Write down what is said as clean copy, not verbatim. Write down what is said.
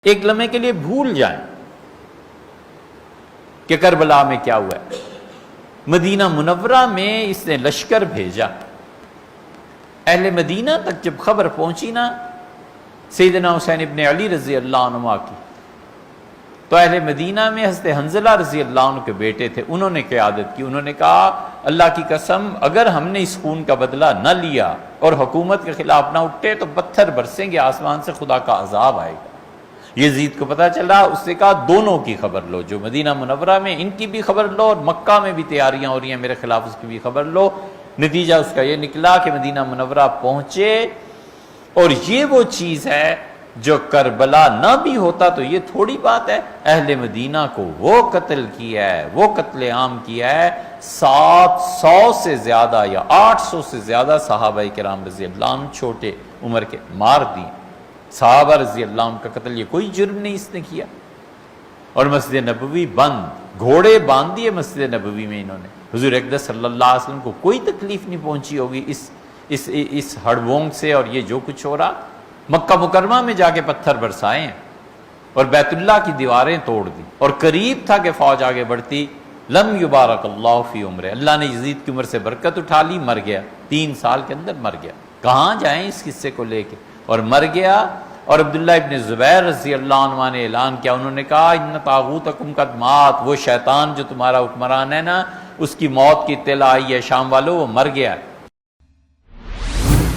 ایک لمحے کے لیے بھول جائیں کہ کربلا میں کیا ہوا ہے۔ مدینہ منورہ میں اس نے لشکر بھیجا، اہل مدینہ تک جب خبر پہنچی نا سیدنا حسین ابن علی رضی اللہ عنہ کی، تو اہل مدینہ میں حضرت حنظلہ رضی اللہ عنہ کے بیٹے تھے، انہوں نے قیادت کی، انہوں نے کہا اللہ کی قسم اگر ہم نے اس خون کا بدلہ نہ لیا اور حکومت کے خلاف نہ اٹھے تو پتھر برسیں گے آسمان سے، خدا کا عذاب آئے گا۔ یزید کو پتہ چلا، اس نے کہا دونوں کی خبر لو، جو مدینہ منورہ میں ان کی بھی خبر لو اور مکہ میں بھی تیاریاں ہو رہی ہیں میرے خلاف، اس کی بھی خبر لو۔ نتیجہ اس کا یہ نکلا کہ مدینہ منورہ پہنچے، اور یہ وہ چیز ہے جو کربلا نہ بھی ہوتا تو یہ تھوڑی بات ہے، اہل مدینہ کو وہ قتل کیا ہے، وہ قتل عام کیا ہے، 700 سے زیادہ یا 800 سے زیادہ صحابہ کرام رضی اللہ عنہ چھوٹے عمر کے مار دی۔ صحابہ رضی اللہ عنہ کا قتل یہ کوئی جرم نہیں اس نے کیا، اور مسجد نبوی بند، گھوڑے باندھ دیے مسجد نبوی میں انہوں نے۔ حضور اقدس صلی اللہ علیہ وسلم کو کوئی تکلیف نہیں پہنچی ہوگی اس ہڑبونگ سے، اور یہ جو کچھ ہو رہا، مکہ مکرمہ میں جا کے پتھر برسائے ہیں اور بیت اللہ کی دیواریں توڑ دی، اور قریب تھا کہ فوج آگے بڑھتی۔ لم یبارک اللہ فی عمرہ، اللہ نے یزید کی عمر سے برکت اٹھا لی، مر گیا، 3 سال کے اندر مر گیا۔ کہاں جائیں اس قصے کو لے کے، اور مر گیا۔ اور عبداللہ ابن زبیر رضی اللہ عنہ نے اعلان کیا، انہوں نے کہا ان طاغوتکم قد مات، وہ شیطان جو تمہارا حکمران ہے نا، اس کی موت کی اطلاع آئی ہے شام والوں، وہ مر گیا ہے۔